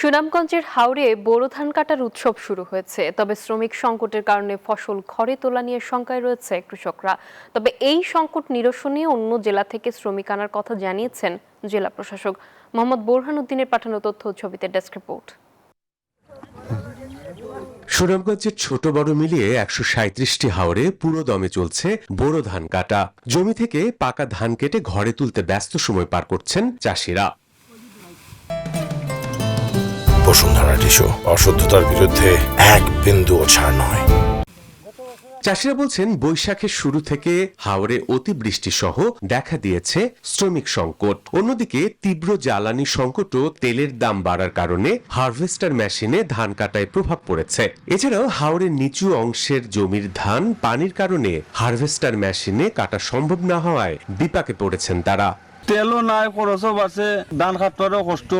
সুনামগঞ্জের হাওরে বোরো ধান কাটার উৎসব শুরু হয়েছে। তবে শ্রমিক সংকটের কারণে ফসল ঘরে তোলা নিয়ে শঙ্কায় রয়েছে কৃষকরা। তবে এই সংকট নিরসনে অন্য জেলা থেকে শ্রমিক আনার কথা জানিয়েছেন জেলা প্রশাসক। মোহাম্মদ বোরহান উদ্দিনের পাঠানো তথ্য ছবিতে ডেস্ক রিপোর্ট। সুনামগঞ্জের ছোট বড় মিলিয়ে ১৩৭টি হাওরে পুরো দমে চলছে বোরো ধান কাটা। জমি থেকে পাকা ধান কেটে ঘরে তুলতে ব্যস্ত সময় পার করছেন চাষিরা। বসুন্ধরা টিস্যু অশুদ্ধতার বিরুদ্ধে এক বিন্দুও ছাড় নয়। চাষিরা বলছেন বৈশাখের শুরু থেকে হাওরে অতিবৃষ্টি সহ দেখা দিয়েছে শ্রমিক সংকট। অন্যদিকে তীব্র জ্বালানি সংকট ও তেলের দাম বাড়ার কারণে হারভেস্টার মেশিনে ধান কাটায় প্রভাব পড়েছে। এছাড়াও হাওরের নিচু অংশের জমির ধান পানির কারণে হারভেস্টার মেশিনে কাটা সম্ভব না হওয়ায় বিপাকে পড়েছেন তারা। তেলও নাই, খরচও বাড়ছে, ধান কাটবারও কষ্ট,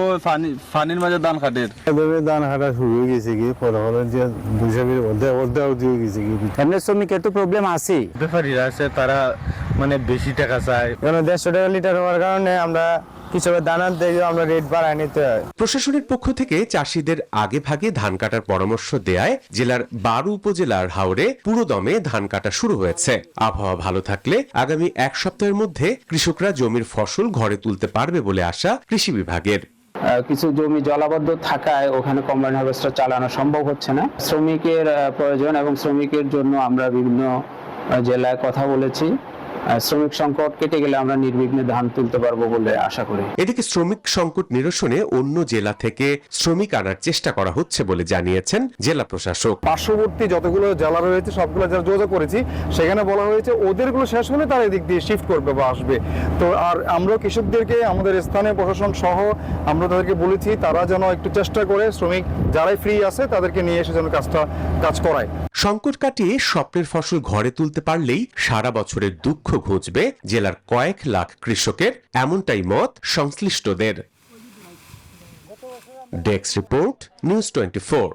পানির মাঝে ধান কাটের ধান কাটা শুরু হয়ে গেছে কি যে বৈশাখের অর্ধেক দিয়ে গেছে কি এমনি শ্রমিকের তো প্রবলেম আছে। ব্যাপারীরা আছে তারা বেশি টাকা চায়। 150 টাকা লিটার হওয়ার কারণে আমরা কৃষকের দানার থেকে আমরা রেট বাড়ায় নিতে হয়। প্রশাসনের পক্ষ থেকে চাষিদের আগে ভাগে ধান কাটার পরামর্শ দেয়ায় জেলার 12 উপজেলার হাওরে পুরো দমে ধান কাটা শুরু হয়েছে। আবহাওয়া ভালো থাকলে আগামী এক সপ্তাহের মধ্যে কৃষকরা জমির ফসল ঘরে তুলতে পারবে বলে আশা কৃষি বিভাগের। কিছু জমি জলাবদ্ধ থাকায় ওখানে কম্বাইন হারভেস্টার চালানো সম্ভব হচ্ছে না। শ্রমিকের প্রয়োজন এবং শ্রমিকের জন্য আমরা বিভিন্ন জেলায় কথা বলেছি। শ্রমিক সংকট কেটে গেলে আমরা নির্বিঘ্নে ধান তুলতে পারবো বলে আশা করি। এদিকে শ্রমিক সংকট নিরসনে অন্য জেলা থেকে শ্রমিক আনার চেষ্টা করা হচ্ছে বলে জানিয়েছেন জেলা প্রশাসক। পার্শ্ববর্তী যতগুলো জেলা রয়েছে সবগুলো জেলা যোগাযোগ করেছি, সেখানে বলা হয়েছে ওদেরগুলো শেষ হলে তারা এদিক দিয়ে শিফট করবে বা আসবে। তো আর আমরা কৃষকদেরকে আমাদের স্থানীয় প্রশাসন সহ আমরা তাদেরকে বলেছি তারা যেন একটু চেষ্টা করে শ্রমিক যারাই ফ্রি আছে তাদেরকে নিয়ে এসে যেন কাজ করায়। সংকট কাটিয়ে স্বপ্নের ফসল ঘরে তুলতে পারলেই সারা বছরের দুঃখ ঘুচবে জেলার কয়েক লাখ কৃষকের, এমনটাই মত সংশ্লিষ্টদের। Desk report, news 24।